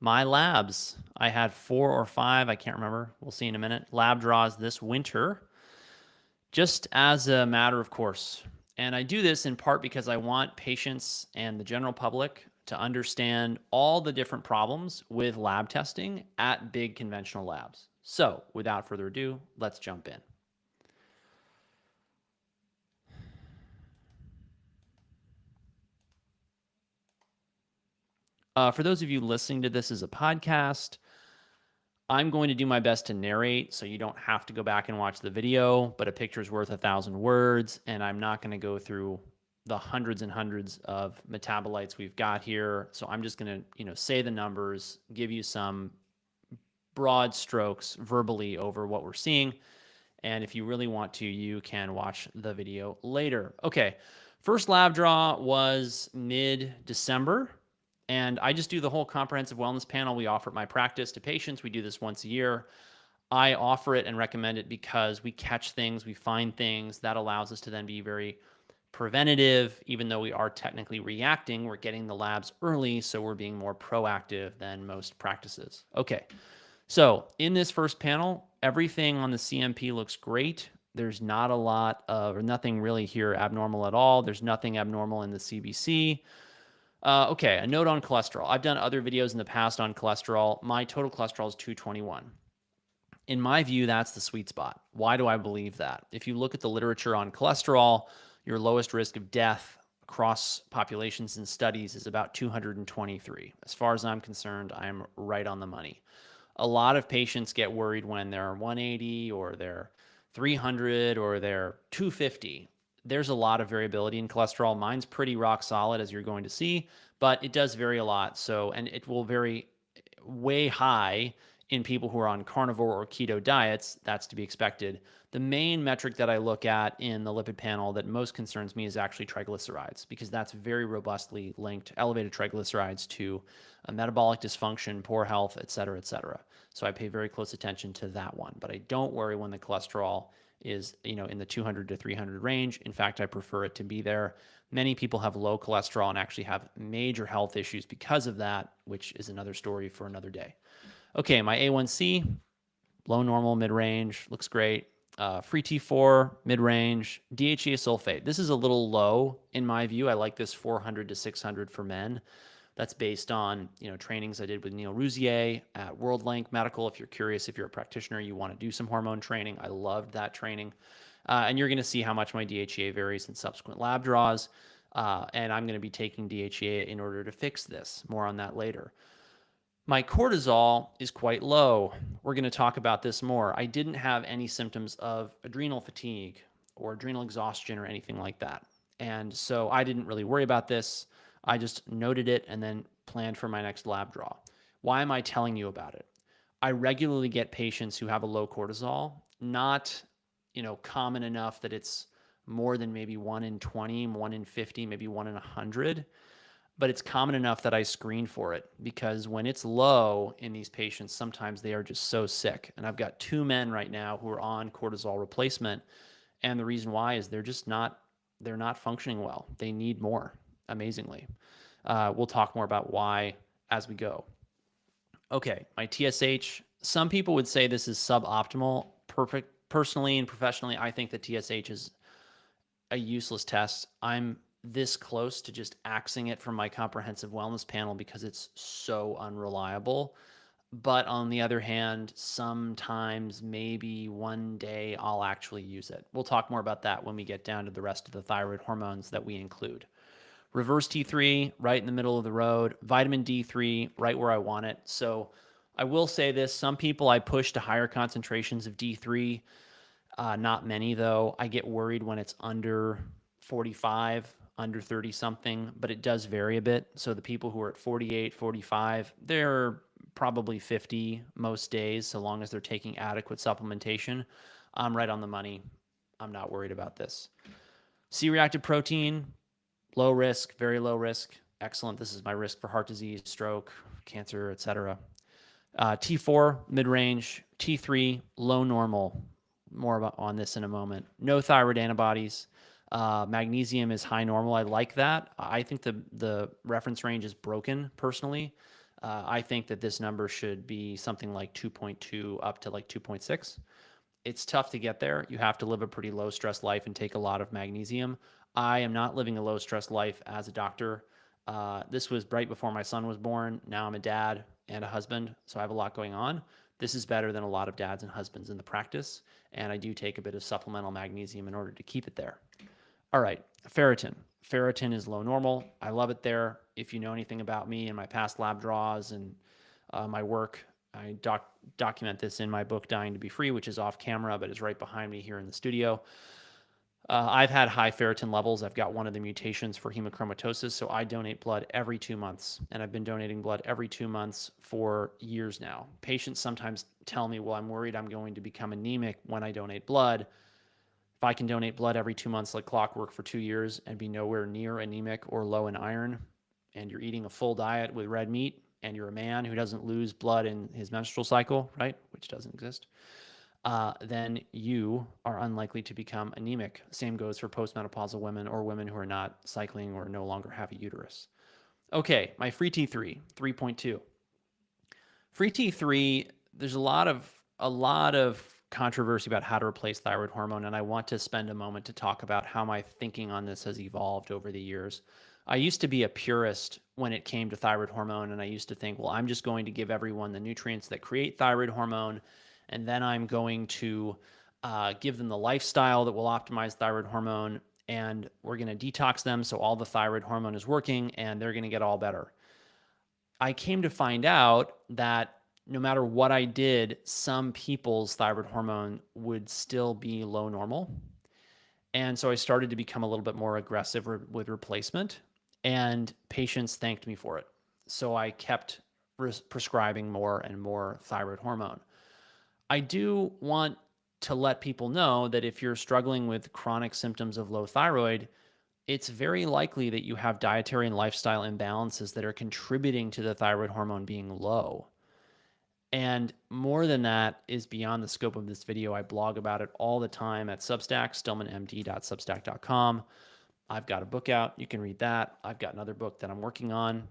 My labs, I had 4 or 5, I can't remember. We'll see in a minute. Lab draws this winter, just as a matter of course. And I do this in part because I want patients and the general public to understand all the different problems with lab testing at big conventional labs. So, without further ado, let's jump in. For those of you listening to this as a podcast, I'm going to do my best to narrate so you don't have to go back and watch the video, but a picture's worth 1,000 words, and I'm not going to go through the hundreds and hundreds of metabolites we've got here. So I'm just going to, say the numbers, give you some broad strokes verbally over what we're seeing. And if you really want to, you can watch the video later. Okay, first lab draw was mid-December. And I just do the whole comprehensive wellness panel. We offer it my practice to patients. We do this once a year. I offer it and recommend it because we catch things, we find things that allows us to then be very preventative. Even though we are technically reacting, we're getting the labs early, so we're being more proactive than most practices. Okay, so in this first panel, everything on the CMP looks great. There's not a lot of, or nothing really here abnormal at all. There's nothing abnormal in the CBC. Okay, a note on cholesterol. I've done other videos in the past on cholesterol. My total cholesterol is 221. In my view, that's the sweet spot. Why do I believe that? If you look at the literature on cholesterol, your lowest risk of death across populations and studies is about 223. As far as I'm concerned, I'm right on the money. A lot of patients get worried when they're 180 or they're 300 or they're 250. There's a lot of variability in cholesterol. Mine's pretty rock solid, as you're going to see, but it does vary a lot. So, and it will vary way high in people who are on carnivore or keto diets. That's to be expected. The main metric that I look at in the lipid panel that most concerns me is actually triglycerides, because that's very robustly linked, elevated triglycerides, to metabolic dysfunction, poor health, et cetera, et cetera. So I pay very close attention to that one. But I don't worry when the cholesterol is, in the 200 to 300 range. In fact, I prefer it to be there. Many people have low cholesterol and actually have major health issues because of that, which is another story for another day. Okay, my A1C, low normal, mid-range, looks great. Free T4, mid-range. DHEA sulfate. This is a little low in my view. I like this 400 to 600 for men. That's based on trainings I did with Neil Rouzier at WorldLink Medical. If you're curious, if you're a practitioner, you want to do some hormone training. I loved that training. And you're going to see how much my DHEA varies in subsequent lab draws. And I'm going to be taking DHEA in order to fix this. More on that later. My cortisol is quite low. We're going to talk about this more. I didn't have any symptoms of adrenal fatigue or adrenal exhaustion or anything like that. And so I didn't really worry about this. I just noted it and then planned for my next lab draw. Why am I telling you about it? I regularly get patients who have a low cortisol, not, common enough that it's more than maybe 1 in 20, 1 in 50, maybe 1 in 100, but it's common enough that I screen for it, because when it's low in these patients, sometimes they are just so sick. And I've got 2 men right now who are on cortisol replacement. And the reason why is they're not functioning well. They need more, amazingly. We'll talk more about why as we go. Okay, my TSH, some people would say this is suboptimal. Perfect. Personally and professionally, I think the TSH is a useless test. I'm this close to just axing it from my comprehensive wellness panel because it's so unreliable. But on the other hand, sometimes maybe one day I'll actually use it. We'll talk more about that when we get down to the rest of the thyroid hormones that we include. Reverse T3, right in the middle of the road. Vitamin D3, right where I want it. So I will say this, some people I push to higher concentrations of D3. Not many, though. I get worried when it's under 45, under 30 something, but it does vary a bit. So the people who are at 48, 45, they're probably 50 most days, so long as they're taking adequate supplementation. I'm right on the money. I'm not worried about this. C-reactive protein, low risk, very low risk. Excellent. This is my risk for heart disease, stroke, cancer, etc. T4, mid-range. T3, low normal. More about on this in a moment. No thyroid antibodies. Magnesium is high normal. I like that. I think the reference range is broken personally. I think that this number should be something like 2.2 up to like 2.6. It's tough to get there. You have to live a pretty low stress life and take a lot of magnesium. I am not living a low stress life as a doctor. This was right before my son was born. Now I'm a dad and a husband, so I have a lot going on. This is better than a lot of dads and husbands in the practice, and I do take a bit of supplemental magnesium in order to keep it there. All right, ferritin. Ferritin is low normal. I love it there. If you know anything about me and my past lab draws and my work, I document this in my book, Dying to Be Free, which is off camera, but is right behind me here in the studio. I've had high ferritin levels. I've got one of the mutations for hemochromatosis, so I donate blood every 2 months, and I've been donating blood every 2 months for years now. Patients sometimes tell me, well, I'm worried I'm going to become anemic when I donate blood. If I can donate blood every 2 months like clockwork for 2 years and be nowhere near anemic or low in iron, and you're eating a full diet with red meat, and you're a man who doesn't lose blood in his menstrual cycle, right, which doesn't exist, then you are unlikely to become anemic. Same goes for postmenopausal women or women who are not cycling or no longer have a uterus. Okay, my free T3, 3.2. Free T3, there's a lot of controversy about how to replace thyroid hormone, and I want to spend a moment to talk about how my thinking on this has evolved over the years. I used to be a purist when it came to thyroid hormone, and I used to think, well, I'm just going to give everyone the nutrients that create thyroid hormone, and then I'm going to give them the lifestyle that will optimize thyroid hormone, and we're going to detox them so all the thyroid hormone is working, and they're going to get all better. I came to find out that no matter what I did, some people's thyroid hormone would still be low normal. And so I started to become a little bit more aggressive with replacement, and patients thanked me for it. So I kept prescribing more and more thyroid hormone. I do want to let people know that if you're struggling with chronic symptoms of low thyroid, it's very likely that you have dietary and lifestyle imbalances that are contributing to the thyroid hormone being low. And more than that is beyond the scope of this video. I blog about it all the time at Substack, stillmanmd.substack.com. I've got a book out. You can read that. I've got another book that I'm working on.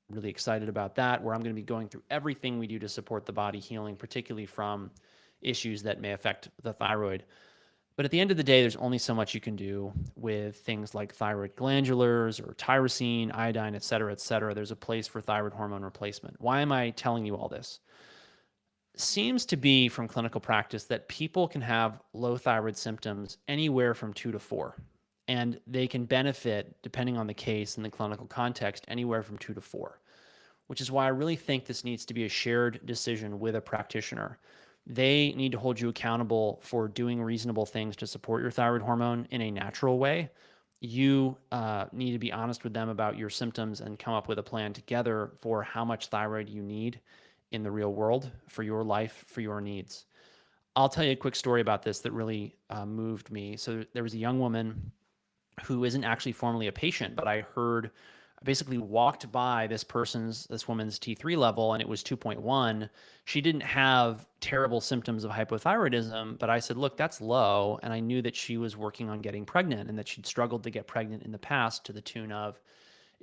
Really excited about that, where I'm going to be going through everything we do to support the body healing, particularly from issues that may affect the thyroid. But at the end of the day, there's only so much you can do with things like thyroid glandulars or tyrosine, iodine, et cetera, et cetera. There's a place for thyroid hormone replacement. Why am I telling you all this? Seems to be from clinical practice that people can have low thyroid symptoms anywhere from 2 to 4, and they can benefit, depending on the case and the clinical context, anywhere from 2 to 4, which is why I really think this needs to be a shared decision with a practitioner. They need to hold you accountable for doing reasonable things to support your thyroid hormone in a natural way. You need to be honest with them about your symptoms and come up with a plan together for how much thyroid you need in the real world for your life, for your needs. I'll tell you a quick story about this that really moved me. So there was a young woman who isn't actually formally a patient, but I basically walked by this woman's T3 level, and it was 2.1. She didn't have terrible symptoms of hypothyroidism, but I said, look, that's low. And I knew that she was working on getting pregnant and that she'd struggled to get pregnant in the past to the tune of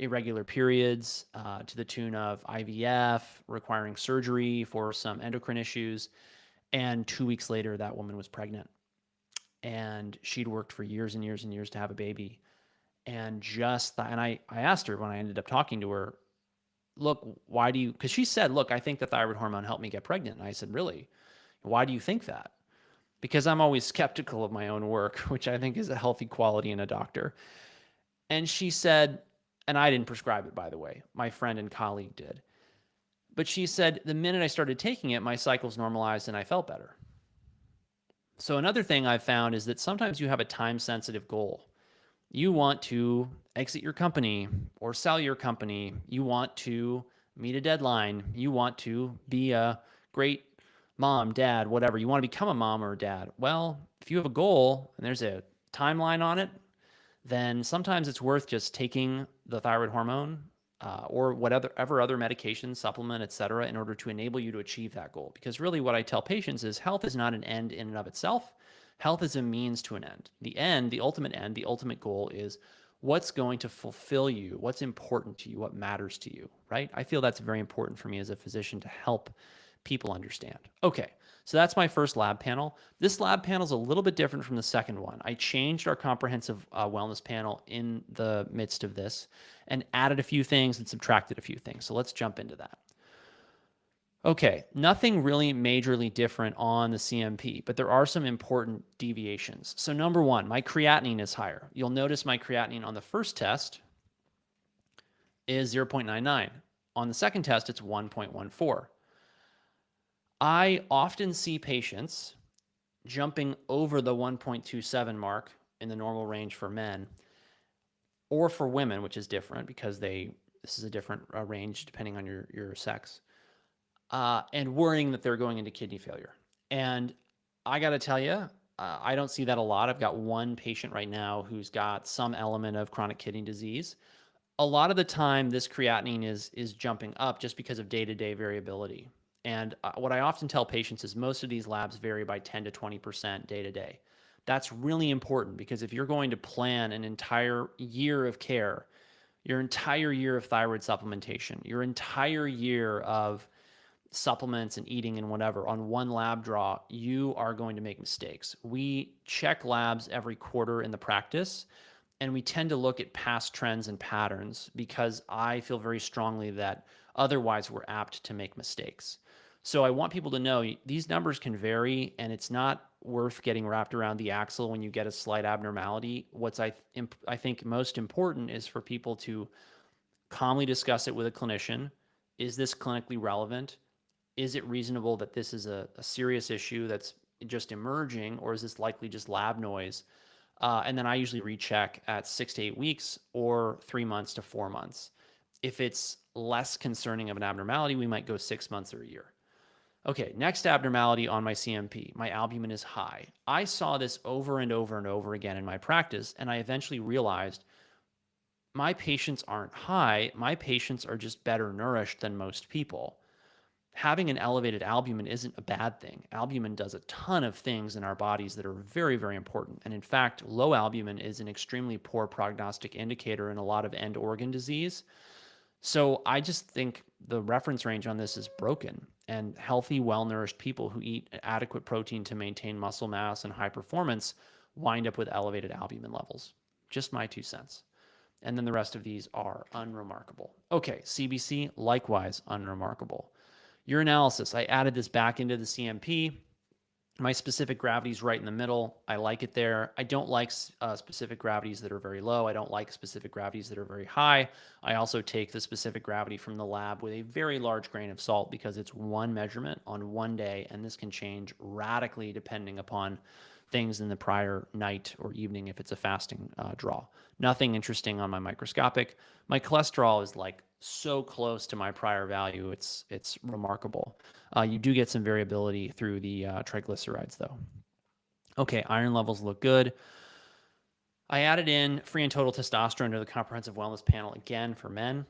irregular periods, to the tune of IVF, requiring surgery for some endocrine issues. And 2 weeks later, that woman was pregnant. And she'd worked for years and years and years to have a baby. And I asked her when I ended up talking to her, look, why do you, because she said, look, I think the thyroid hormone helped me get pregnant. And I said, really? Why do you think that? Because I'm always skeptical of my own work, which I think is a healthy quality in a doctor. And she said, and I didn't prescribe it, by the way, my friend and colleague did. But she said, the minute I started taking it, my cycles normalized and I felt better. So another thing I've found is that sometimes you have a time-sensitive goal. You want to exit your company or sell your company. You want to meet a deadline. You want to be a great mom, dad, whatever. You want to become a mom or a dad. Well, if you have a goal and there's a timeline on it, then sometimes it's worth just taking the thyroid hormone or whatever other medication, supplement, et cetera, in order to enable you to achieve that goal. Because really what I tell patients is health is not an end in and of itself. Health is a means to an end. The end, the ultimate goal is what's going to fulfill you, what's important to you, what matters to you. right? I feel that's very important for me as a physician to help people understand. Okay, so that's my first lab panel. This lab panel is a little bit different from the second one. I changed our comprehensive wellness panel in the midst of this and added a few things and subtracted a few things. So let's jump into that. Okay, nothing really majorly different on the CMP, but there are some important deviations. So number one, my creatinine is higher. You'll notice my creatinine on the first test is 0.99. On the second test, it's 1.14. I often see patients jumping over the 1.27 mark in the normal range for men or for women, which is different because this is a different range depending on your sex, and worrying that they're going into kidney failure. And I got to tell you, I don't see that a lot. I've got one patient right now who's got some element of chronic kidney disease. A lot of the time, this creatinine is jumping up just because of day-to-day variability. And what I often tell patients is most of these labs vary by 10 to 20% day to day. That's really important because if you're going to plan an entire year of care, your entire year of thyroid supplementation, your entire year of supplements and eating and whatever on one lab draw, you are going to make mistakes. We check labs every quarter in the practice, and we tend to look at past trends and patterns because I feel very strongly that otherwise we're apt to make mistakes. So I want people to know these numbers can vary, and it's not worth getting wrapped around the axle when you get a slight abnormality. What's I think most important is for people to calmly discuss it with a clinician. Is this clinically relevant? Is it reasonable that this is a serious issue that's just emerging, or is this likely just lab noise? And then I usually recheck at 6 to 8 weeks or 3 months to 4 months. If it's less concerning of an abnormality, we might go 6 months or a year. Okay, next abnormality on my CMP. My albumin is high. I saw this over and over and over again in my practice, and I eventually realized my patients aren't high. My patients are just better nourished than most people. Having an elevated albumin isn't a bad thing. Albumin does a ton of things in our bodies that are very, very important. And in fact, low albumin is an extremely poor prognostic indicator in a lot of end organ disease. So I just think the reference range on this is broken. And healthy, well-nourished people who eat adequate protein to maintain muscle mass and high performance wind up with elevated albumin levels. Just my 2 cents. And then the rest of these are unremarkable. Okay, CBC, likewise unremarkable. Urinalysis, I added this back into the CMP. My specific gravity is right in the middle. I like it there. I don't like specific gravities that are very low. I don't like specific gravities that are very high. I also take the specific gravity from the lab with a very large grain of salt because it's one measurement on one day, and this can change radically depending upon things in the prior night or evening if it's a fasting draw. Nothing interesting on my microscopic. My cholesterol is like so close to my prior value. It's remarkable. You do get some variability through the triglycerides though. Okay, iron levels look good. I added in free and total testosterone to the comprehensive wellness panel again for men.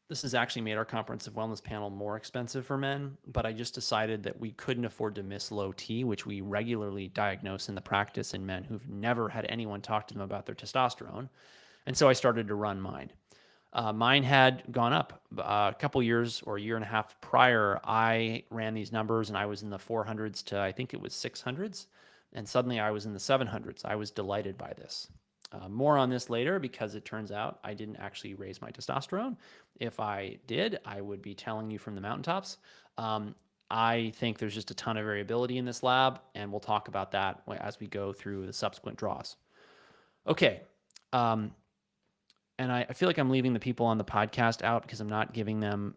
This has actually made our comprehensive wellness panel more expensive for men, but I just decided that we couldn't afford to miss low T, which we regularly diagnose in the practice in men who've never had anyone talk to them about their testosterone. And so I started to run mine. Mine had gone up a couple years or a year and a half prior. I ran these numbers and I was in the 400s to I think it was 600s. And suddenly I was in the 700s. I was delighted by this. More on this later because it turns out I didn't actually raise my testosterone. If I did, I would be telling you from the mountaintops. I think there's just a ton of variability in this lab, and we'll talk about that as we go through the subsequent draws. Okay. And I feel like I'm leaving the people on the podcast out because I'm not giving them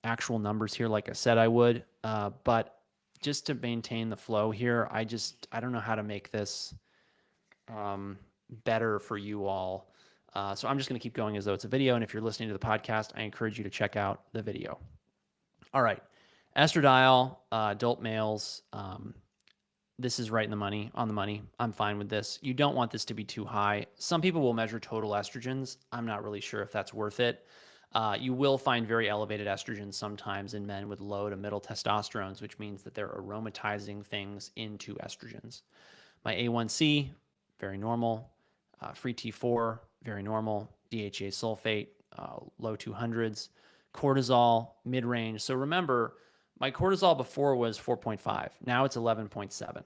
actual numbers here like I said I would. But just to maintain the flow here, I don't know how to make this better for you all. So I'm just going to keep going as though it's a video. And if you're listening to the podcast, I encourage you to check out the video. All right. Estradiol, adult males. This is right in the money, on the money. I'm fine with this. You don't want this to be too high. Some people will measure total estrogens. I'm not really sure if that's worth it. You will find very elevated estrogens sometimes in men with low to middle testosterones, which means that they're aromatizing things into estrogens. My A1C, very normal. Free T4, very normal. DHEA sulfate, low 200s. Cortisol, mid range. So remember, my cortisol before was 4.5. Now it's 11.7.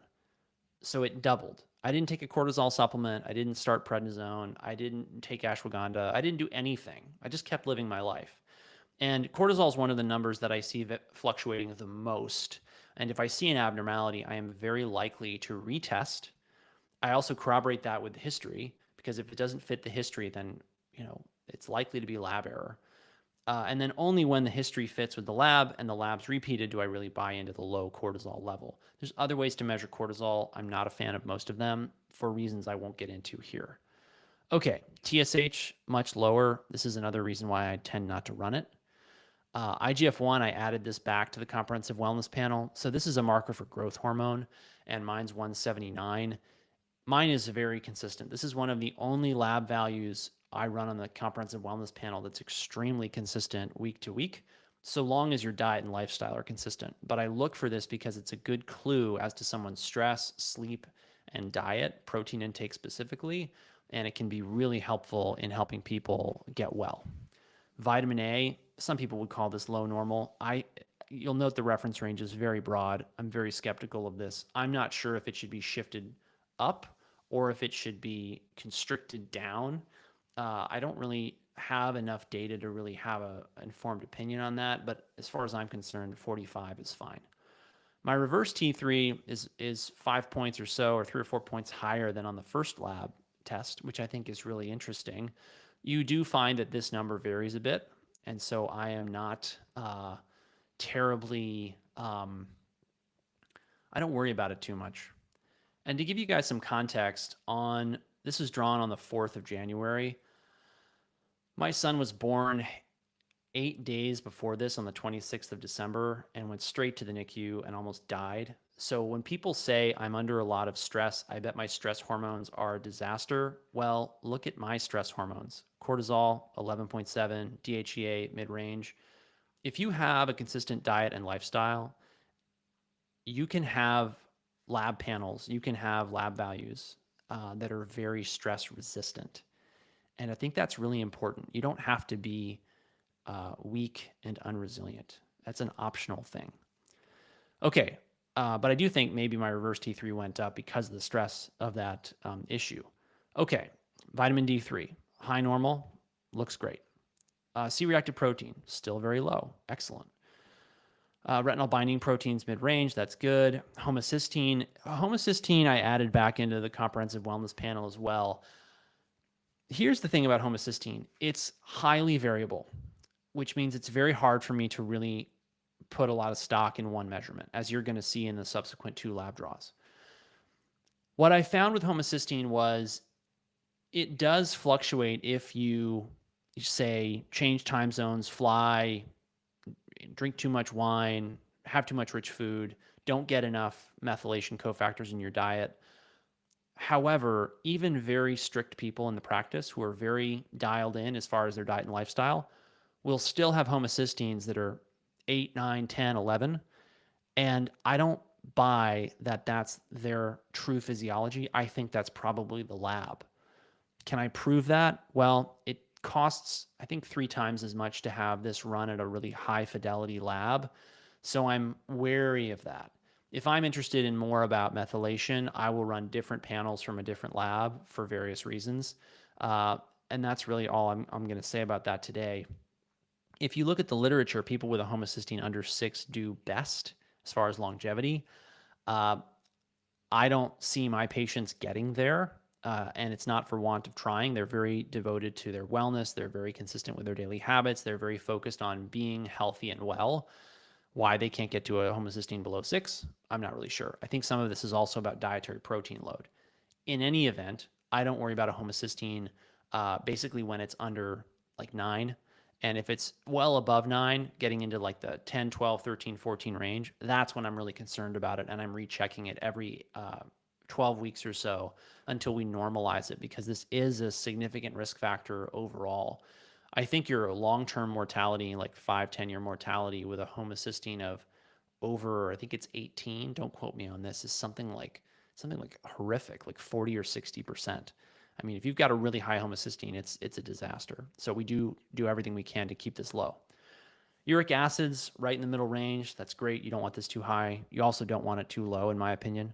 So it doubled. I didn't take a cortisol supplement. I didn't start prednisone. I didn't take ashwagandha. I didn't do anything. I just kept living my life. And cortisol is one of the numbers that I see fluctuating the most. And if I see an abnormality, I am very likely to retest. I also corroborate that with history, because if it doesn't fit the history, then it's likely to be lab error. And then only when the history fits with the lab and the lab's repeated do I really buy into the low cortisol level. There's other ways to measure cortisol. I'm not a fan of most of them for reasons I won't get into here. Okay, TSH, much lower. This is another reason why I tend not to run it. IGF-1, I added this back to the comprehensive wellness panel. So this is a marker for growth hormone, and mine's 179. Mine is very consistent. This is one of the only lab values I run on the comprehensive wellness panel that's extremely consistent week to week, so long as your diet and lifestyle are consistent. But I look for this because it's a good clue as to someone's stress, sleep, and diet, protein intake specifically, and it can be really helpful in helping people get well. Vitamin A, some people would call this low normal. You'll note the reference range is very broad. I'm very skeptical of this. I'm not sure if it should be shifted up or if it should be constricted down. I don't really have enough data to really have an informed opinion on that, but as far as I'm concerned, 45 is fine. My reverse T3 is 5 points or so, or 3 or 4 points higher than on the first lab test, which I think is really interesting. You do find that this number varies a bit, and so I am not terribly, I don't worry about it too much. And to give you guys some context on, this was drawn on the 4th of January. My son was born 8 days before this on the 26th of December and went straight to the NICU and almost died. So when people say I'm under a lot of stress, I bet my stress hormones are a disaster. Well, look at my stress hormones. Cortisol, 11.7, DHEA, mid-range. If you have a consistent diet and lifestyle, you can have lab panels, you can have lab values that are very stress resistant. And I think that's really important. You don't have to be weak and unresilient. That's an optional thing. Okay, but I do think maybe my reverse T3 went up because of the stress of that issue. Okay, vitamin D3, high normal, looks great. C-reactive protein, still very low, excellent. Retinol binding proteins mid-range, that's good. Homocysteine I added back into the comprehensive wellness panel as well. Here's the thing about homocysteine. It's highly variable, which means it's very hard for me to really put a lot of stock in one measurement, as you're going to see in the subsequent 2 lab draws. What I found with homocysteine was it does fluctuate if you say change time zones, fly, drink too much wine, have too much rich food, don't get enough methylation cofactors in your diet. However, even very strict people in the practice who are very dialed in as far as their diet and lifestyle will still have homocysteines that are 8, 9, 10, 11. And I don't buy that that's their true physiology. I think that's probably the lab. Can I prove that? Well, it costs, I think, 3 times as much to have this run at a really high fidelity lab. So I'm wary of that. If I'm interested in more about methylation, I will run different panels from a different lab for various reasons. And that's really all I'm going to say about that today. If you look at the literature, people with a homocysteine under 6 do best as far as longevity. I don't see my patients getting there, and it's not for want of trying. They're very devoted to their wellness. They're very consistent with their daily habits. They're very focused on being healthy and well. Why they can't get to a homocysteine below 6, I'm not really sure. I think some of this is also about dietary protein load. In any event, I don't worry about a homocysteine basically when it's under like 9. And if it's well above 9, getting into like the 10, 12, 13, 14 range, that's when I'm really concerned about it. And I'm rechecking it every 12 weeks or so until we normalize it, because this is a significant risk factor overall. I think your long-term mortality, like 5-10-year mortality with a homocysteine of over, I think it's 18, don't quote me on this, is something like horrific, like 40 or 60%. I mean, if you've got a really high homocysteine, it's a disaster. So we do everything we can to keep this low. Uric acid's right in the middle range. That's great. You don't want this too high. You also don't want it too low, in my opinion.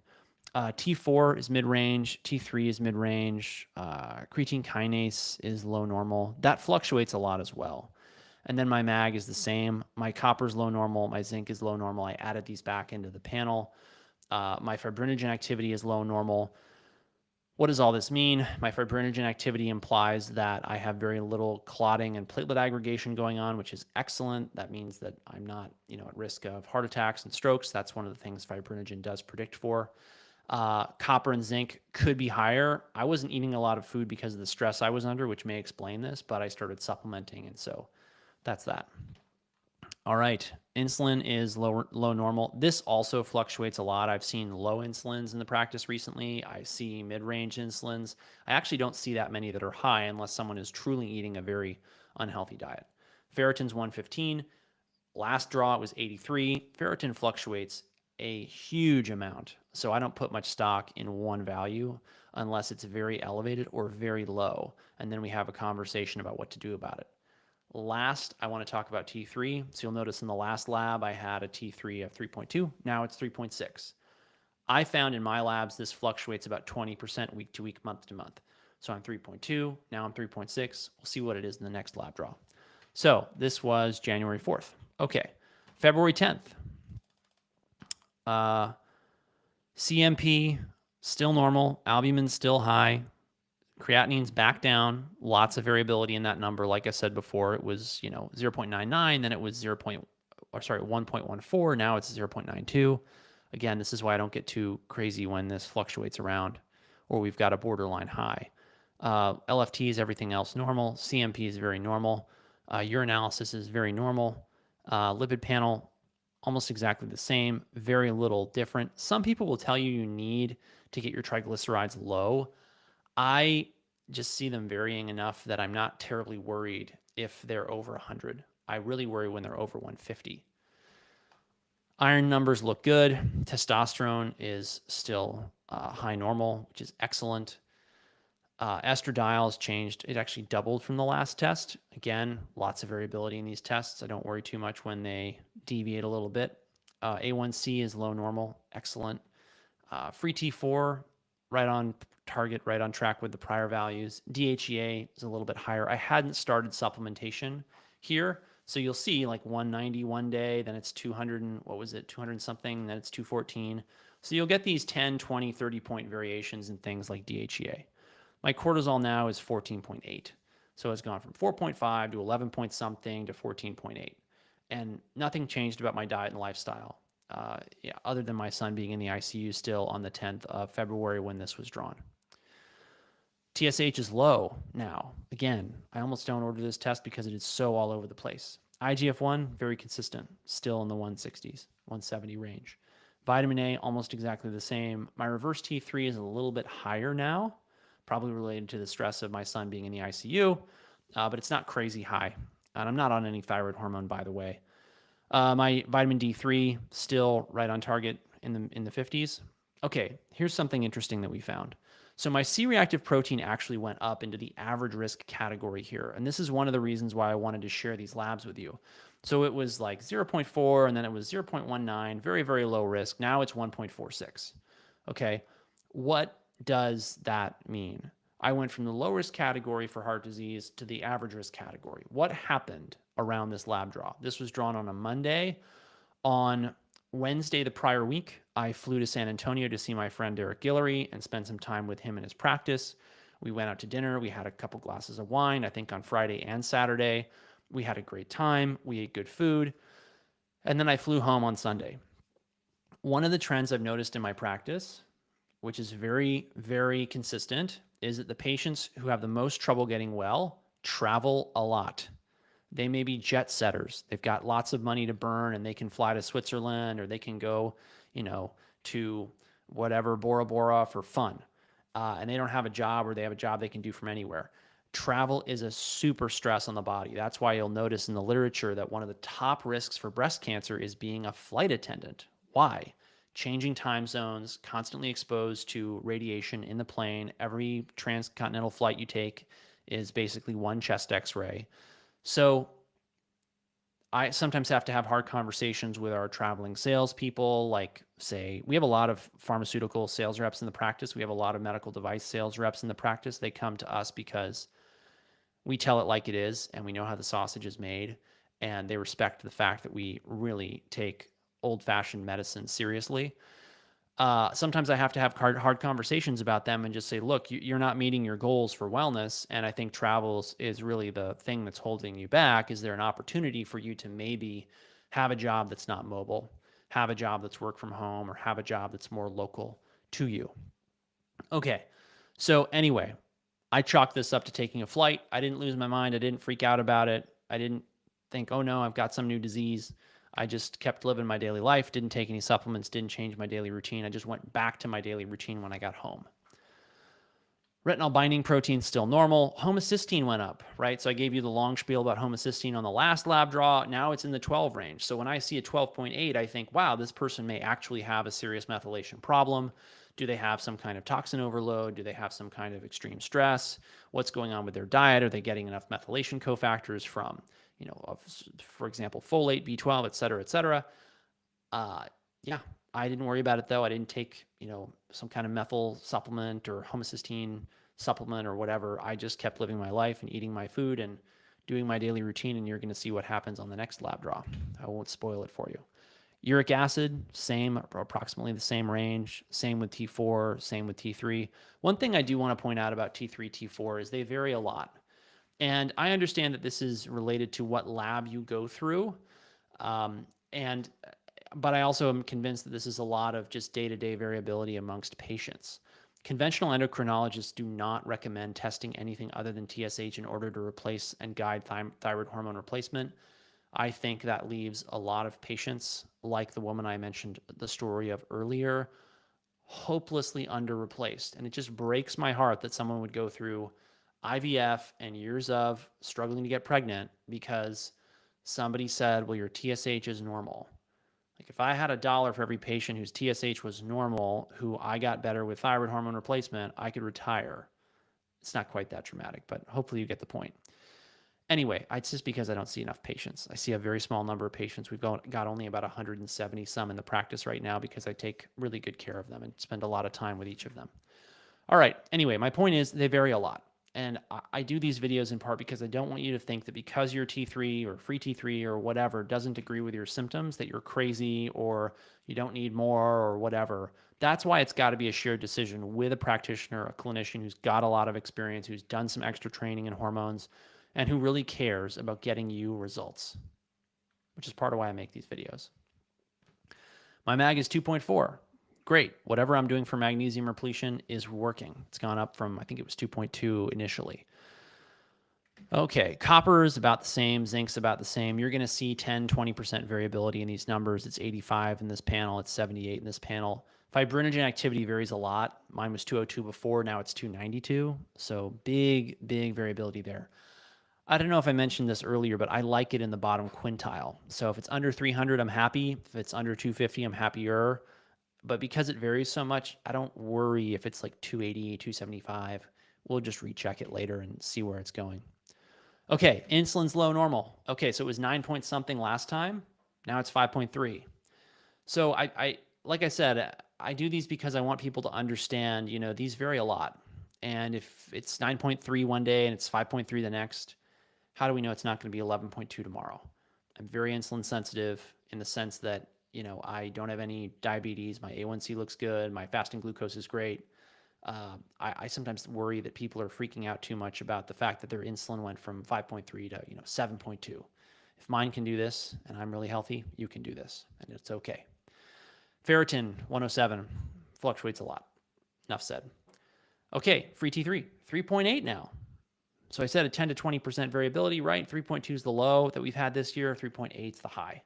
T4 is mid-range. T3 is mid-range. Creatine kinase is low normal. That fluctuates a lot as well. And then my mag is the same. My copper is low normal. My zinc is low normal. I added these back into the panel. My fibrinogen activity is low normal. What does all this mean? My fibrinogen activity implies that I have very little clotting and platelet aggregation going on, which is excellent. That means that I'm not, at risk of heart attacks and strokes. That's one of the things fibrinogen does predict for. Copper and zinc could be higher. I wasn't eating a lot of food because of the stress I was under, which may explain this, but I started supplementing, and so that's that. All right, insulin is low normal. This also fluctuates a lot. I've seen low insulins in the practice recently. I see mid-range insulins. I actually don't see that many that are high unless someone is truly eating a very unhealthy diet. Ferritin's 115. Last draw it was 83. Ferritin fluctuates a huge amount, so I don't put much stock in one value unless it's very elevated or very low, and then we have a conversation about what to do about it. Last, I want to talk about T3. So you'll notice in the last lab, I had a T3 of 3.2. Now it's 3.6. I found in my labs, this fluctuates about 20% week to week, month to month. So I'm 3.2. Now I'm 3.6. We'll see what it is in the next lab draw. So this was January 4th. Okay. February 10th. CMP, still normal. Albumin, still high. Creatinine's back down. Lots of variability in that number. Like I said before, it was 0.99, then it was 1.14. Now it's 0.92. Again, this is why I don't get too crazy when this fluctuates around, or we've got a borderline high. LFTs, everything else normal. CMP is very normal. Urinalysis is very normal. Lipid panel, almost exactly the same. Very little different. Some people will tell you need to get your triglycerides low. I just see them varying enough that I'm not terribly worried if they're over 100. I really worry when they're over 150. Iron numbers look good. Testosterone is still high normal, which is excellent. Estradiol has changed. It actually doubled from the last test. Again, lots of variability in these tests. I don't worry too much when they deviate a little bit. A1C is low normal. Excellent. Free T4, right on target, right on track with the prior values. DHEA is a little bit higher. I hadn't started supplementation here. So you'll see like 190 one day, then it's 200 and 200 something, then it's 214. So you'll get these 10, 20, 30 point variations in things like DHEA. My cortisol now is 14.8. So it's gone from 4.5 to 11 point something to 14.8. And nothing changed about my diet and lifestyle. Other than my son being in the ICU still on the 10th of February when this was drawn. TSH is low now. Again, I almost don't order this test because it is so all over the place. IGF-1, very consistent, still in the 160s, 170 range. Vitamin A, almost exactly the same. My reverse T3 is a little bit higher now, probably related to the stress of my son being in the ICU, but it's not crazy high. And I'm not on any thyroid hormone, by the way. My vitamin D3 still right on target in the 50s. Okay, here's something interesting that we found. So my C-reactive protein actually went up into the average risk category here. And this is one of the reasons why I wanted to share these labs with you. So it was like 0.4 and then it was 0.19, very, very low risk. Now it's 1.46. Okay, what does that mean? I went from the low risk category for heart disease to the average risk category. What happened around this lab draw? This was drawn on a Monday. On Wednesday, the prior week, I flew to San Antonio to see my friend Derek Guillory and spend some time with him in his practice. We went out to dinner. We had a couple glasses of wine, I think on Friday and Saturday. We had a great time. We ate good food. And then I flew home on Sunday. One of the trends I've noticed in my practice, which is very, very consistent, is that the patients who have the most trouble getting well travel a lot. They may be jet setters. They've got lots of money to burn and they can fly to Switzerland or they can go, to whatever, Bora Bora for fun. And they don't have a job or they have a job they can do from anywhere. Travel is a super stress on the body. That's why you'll notice in the literature that one of the top risks for breast cancer is being a flight attendant. Why? changing time zones, constantly exposed to radiation in the plane. Every transcontinental flight you take is basically one chest x-ray. So I sometimes have to have hard conversations with our traveling salespeople. Like, say, we have a lot of pharmaceutical sales reps in the practice. We have a lot of medical device sales reps in the practice. They come to us because we tell it like it is and we know how the sausage is made. And they respect the fact that we really take old fashioned medicine seriously. Sometimes I have to have hard conversations about them and just say, look, you're not meeting your goals for wellness. And I think travels is really the thing that's holding you back. Is there an opportunity for you to maybe have a job that's not mobile, have a job that's work from home, or have a job that's more local to you? Okay. So anyway, I chalked this up to taking a flight. I didn't lose my mind. I didn't freak out about it. I didn't think, oh no, I've got some new disease. I just kept living my daily life, didn't take any supplements, didn't change my daily routine. I just went back to my daily routine when I got home. Retinol binding protein still normal. Homocysteine went up, right? So I gave you the long spiel about homocysteine on the last lab draw. Now it's in the 12 range. So when I see a 12.8, I think, wow, this person may actually have a serious methylation problem. Do they have some kind of toxin overload? Do they have some kind of extreme stress? What's going on with their diet? Are they getting enough methylation cofactors from, for example, folate, B12, et cetera, et cetera? Yeah, I didn't worry about it though. I didn't take, some kind of methyl supplement or homocysteine supplement or whatever. I just kept living my life and eating my food and doing my daily routine. And you're going to see what happens on the next lab draw. I won't spoil it for you. Uric acid, same, approximately the same range. Same with T4, same with T3. One thing I do want to point out about T3, T4 is they vary a lot. And I understand that this is related to what lab you go through. But I also am convinced that this is a lot of just day-to-day variability amongst patients. Conventional endocrinologists do not recommend testing anything other than TSH in order to replace and guide thyroid hormone replacement. I think that leaves a lot of patients, like the woman I mentioned the story of earlier, hopelessly under-replaced. And it just breaks my heart that someone would go through IVF and years of struggling to get pregnant because somebody said, well, your TSH is normal. Like if I had $1 for every patient whose TSH was normal, who I got better with thyroid hormone replacement, I could retire. It's not quite that dramatic, but hopefully you get the point. Anyway, it's just because I don't see enough patients. I see a very small number of patients. We've got only about 170 some in the practice right now because I take really good care of them and spend a lot of time with each of them. All right. Anyway, my point is they vary a lot. And I do these videos in part because I don't want you to think that because your T3 or free T3 or whatever doesn't agree with your symptoms that you're crazy or you don't need more or whatever. That's why it's got to be a shared decision with a practitioner, a clinician who's got a lot of experience, who's done some extra training in hormones, and who really cares about getting you results, which is part of why I make these videos. My MAG is 2.4. Great. Whatever I'm doing for magnesium repletion is working. It's gone up from, I think it was 2.2 initially. Okay, copper is about the same, zinc's about the same. You're going to see 10, 20% variability in these numbers. It's 85 in this panel, it's 78 in this panel. Fibrinogen activity varies a lot. Mine was 202 before, now it's 292. So big variability there. I don't know if I mentioned this earlier, but I like it in the bottom quintile. So if it's under 300, I'm happy. If it's under 250, I'm happier. But because it varies so much, I don't worry if it's like 280, 275. We'll just recheck it later and see where it's going. Okay, insulin's low normal. Okay, so it was 9 point something last time. Now it's 5.3. So I like I said, I do these because I want people to understand, these vary a lot. And if it's 9.3 one day and it's 5.3 the next, how do we know it's not going to be 11.2 tomorrow? I'm very insulin sensitive in the sense that, I don't have any diabetes. My A1C looks good. My fasting glucose is great. I sometimes worry that people are freaking out too much about the fact that their insulin went from 5.3 to 7.2. If mine can do this and I'm really healthy, you can do this, and it's okay. Ferritin 107 fluctuates a lot. Enough said. Okay, free T3 3.8 now. So I said a 10 to 20% variability, right? 3.2 is the low that we've had this year. 3.8 is the high.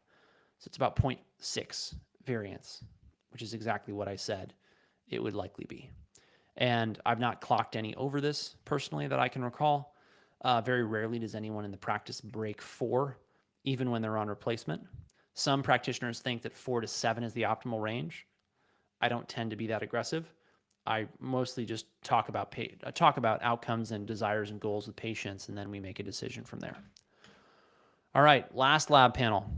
So it's about 0.6 variance, which is exactly what I said it would likely be. And I've not clocked any over this personally that I can recall. Very rarely does anyone in the practice break 4, even when they're on replacement. Some practitioners think that 4 to 7 is the optimal range. I don't tend to be that aggressive. I mostly just talk about outcomes and desires and goals with patients, and then we make a decision from there. All right, last lab panel.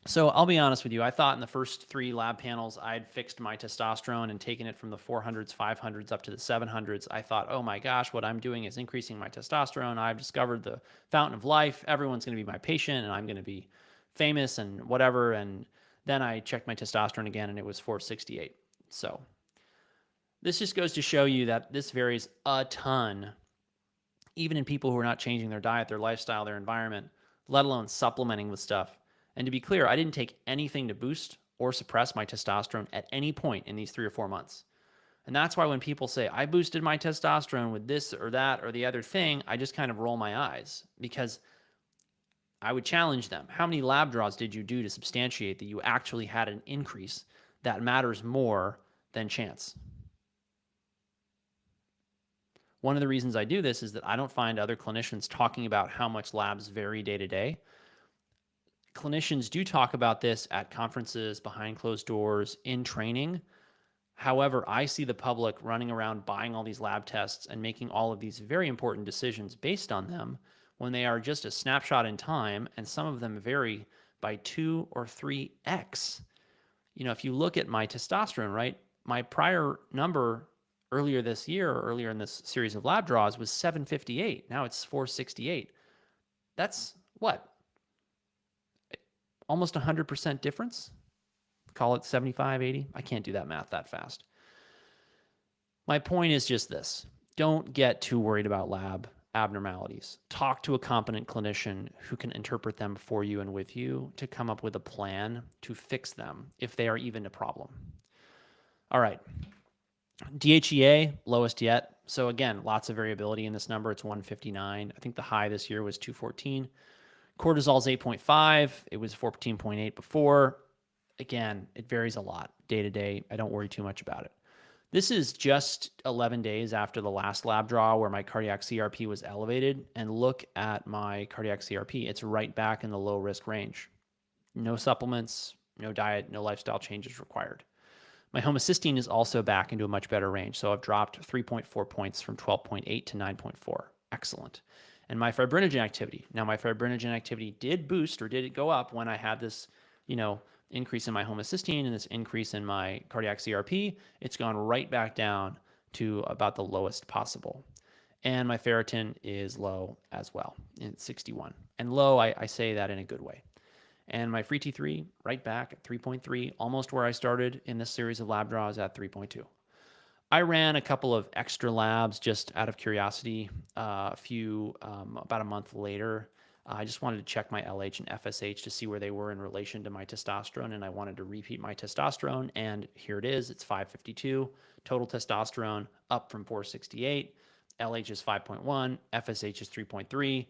So I'll be honest with you. I thought in the first 3 lab panels, I'd fixed my testosterone and taken it from the 400s, 500s up to the 700s. I thought, oh my gosh, what I'm doing is increasing my testosterone. I've discovered the fountain of life. Everyone's going to be my patient and I'm going to be famous and whatever. And then I checked my testosterone again and it was 468. So this just goes to show you that this varies a ton, even in people who are not changing their diet, their lifestyle, their environment, let alone supplementing with stuff. And to be clear, I didn't take anything to boost or suppress my testosterone at any point in these 3 or 4 months. And that's why when people say, I boosted my testosterone with this or that or the other thing, I just kind of roll my eyes, because I would challenge them. How many lab draws did you do to substantiate that you actually had an increase that matters more than chance? One of the reasons I do this is that I don't find other clinicians talking about how much labs vary day to day. Clinicians do talk about this at conferences, behind closed doors, in training. However, I see the public running around buying all these lab tests and making all of these very important decisions based on them when they are just a snapshot in time, and some of them vary by 2 or 3x. You know, if you look at my testosterone, right, my prior number earlier this year, or earlier in this series of lab draws, was 758. Now it's 468. That's what? Almost 100% difference? Call it 75, 80. I can't do that math that fast. My point is just this. Don't get too worried about lab abnormalities. Talk to a competent clinician who can interpret them for you and with you to come up with a plan to fix them if they are even a problem. All right. DHEA, lowest yet. So again, lots of variability in this number. It's 159. I think the high this year was 214. Cortisol's 8.5. It was 14.8 before. Again, it varies a lot day to day. I don't worry too much about it. This is just 11 days after the last lab draw where my cardiac CRP was elevated. And look at my cardiac CRP. It's right back in the low risk range. No supplements, no diet, no lifestyle changes required. My homocysteine is also back into a much better range. So I've dropped 3.4 points from 12.8 to 9.4. Excellent. And my fibrinogen activity. Now, my fibrinogen activity did boost, or did it go up when I had this, increase in my homocysteine and this increase in my cardiac CRP. It's gone right back down to about the lowest possible. And my ferritin is low as well, in 61. And low, I say that in a good way. And my free T3, right back at 3.3, almost where I started in this series of lab draws at 3.2. I ran a couple of extra labs just out of curiosity about a month later. I just wanted to check my LH and FSH to see where they were in relation to my testosterone, and I wanted to repeat my testosterone, and here it is. It's 552. Total testosterone up from 468. LH is 5.1. FSH is 3.3.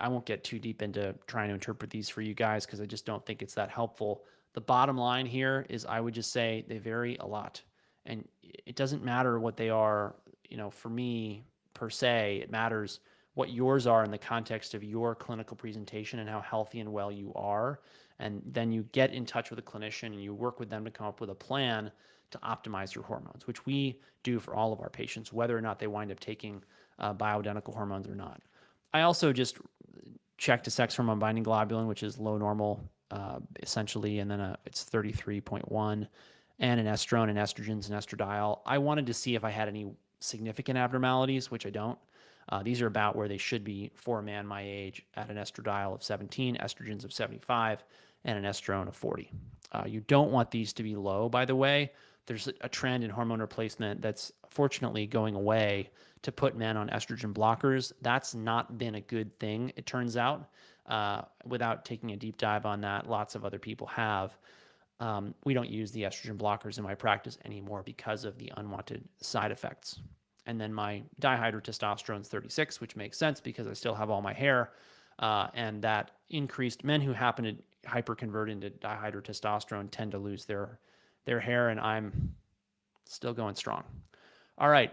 I won't get too deep into trying to interpret these for you guys because I just don't think it's that helpful. The bottom line here is I would just say they vary a lot. And it doesn't matter what they are, for me per se. It matters what yours are in the context of your clinical presentation and how healthy and well you are. And then you get in touch with a clinician and you work with them to come up with a plan to optimize your hormones, which we do for all of our patients, whether or not they wind up taking bioidentical hormones or not. I also just checked a sex hormone binding globulin, which is low normal, essentially, and then it's 33.1, and an estrone and estrogens and estradiol. I wanted to see if I had any significant abnormalities, which I don't. These are about where they should be for a man my age, at an estradiol of 17, estrogens of 75, and an estrone of 40. You don't want these to be low, by the way. There's a trend in hormone replacement that's fortunately going away to put men on estrogen blockers. That's not been a good thing, it turns out. Without taking a deep dive on that, lots of other people have. We don't use the estrogen blockers in my practice anymore because of the unwanted side effects. And then my dihydrotestosterone is 36, which makes sense because I still have all my hair. And that increased, men who happen to hyperconvert into dihydrotestosterone tend to lose their hair, and I'm still going strong. All right.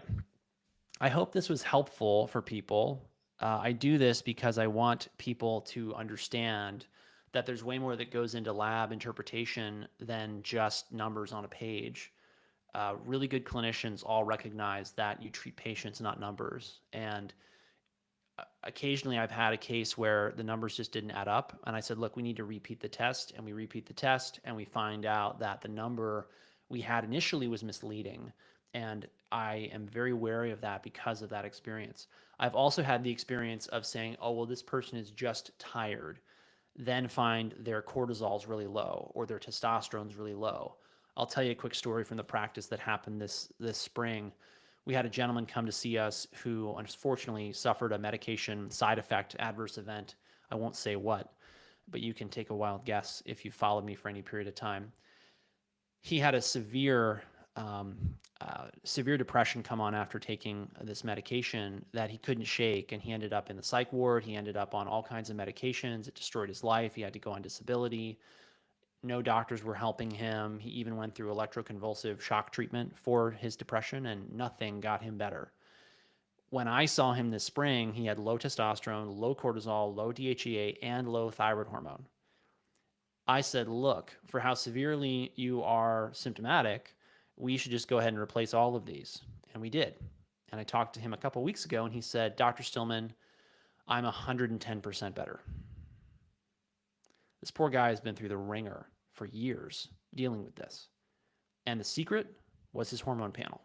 I hope this was helpful for people. I do this because I want people to understand that there's way more that goes into lab interpretation than just numbers on a page. Really good clinicians all recognize that you treat patients, not numbers. And occasionally I've had a case where the numbers just didn't add up. And I said, look, we need to repeat the test. And we repeat the test and we find out that the number we had initially was misleading. And I am very wary of that because of that experience. I've also had the experience of saying, oh, well, this person is just tired, then find their cortisol's really low or their testosterone's really low. I'll tell you a quick story from the practice that happened this spring. We had a gentleman come to see us who unfortunately suffered a medication side effect, adverse event. I won't say what, but you can take a wild guess if you followed me for any period of time. He had a severe depression come on after taking this medication that he couldn't shake, and he ended up in the psych ward. He ended up on all kinds of medications. It destroyed his life. He had to go on disability. No doctors were helping him. He even went through electroconvulsive shock treatment for his depression, and nothing got him better. When I saw him this spring, he had low testosterone, low cortisol, low DHEA, and low thyroid hormone. I said, look, for how severely you are symptomatic, we should just go ahead and replace all of these. And we did. And I talked to him a couple of weeks ago, and he said, Dr. Stillman, I'm 110% better. This poor guy has been through the ringer for years dealing with this. And the secret was his hormone panel.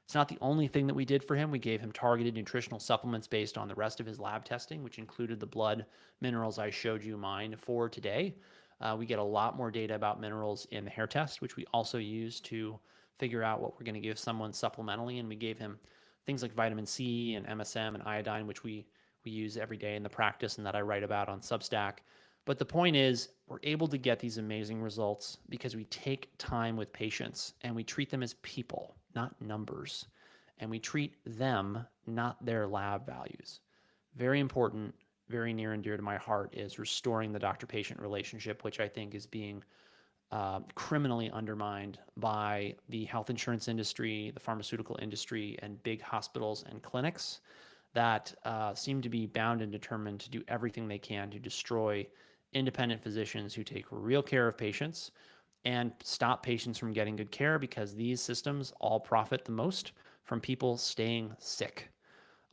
It's not the only thing that we did for him. We gave him targeted nutritional supplements based on the rest of his lab testing, which included the blood minerals I showed you mine for today. We get a lot more data about minerals in the hair test, which we also use to figure out what we're going to give someone supplementally. And we gave him things like vitamin C and MSM and iodine, which we use every day in the practice and that I write about on Substack. But the point is, we're able to get these amazing results because we take time with patients and we treat them as people, not numbers. And we treat them, not their lab values. Very important, very near and dear to my heart is restoring the doctor-patient relationship, which I think is being criminally undermined by the health insurance industry, the pharmaceutical industry, and big hospitals and clinics that seem to be bound and determined to do everything they can to destroy independent physicians who take real care of patients and stop patients from getting good care, because these systems all profit the most from people staying sick.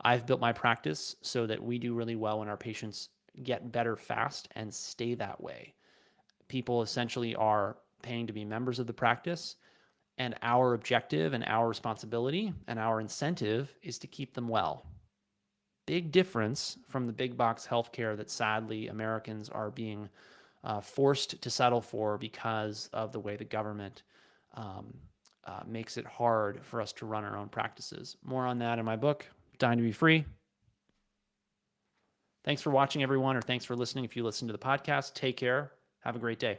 I've built my practice so that we do really well when our patients get better fast and stay that way. People essentially are paying to be members of the practice, and our objective and our responsibility and our incentive is to keep them well. Big difference from the big box healthcare that sadly Americans are being forced to settle for because of the way the government makes it hard for us to run our own practices. More on that in my book, Dying to Be Free. Thanks for watching, everyone, or thanks for listening. If you listen to the podcast, take care. Have a great day.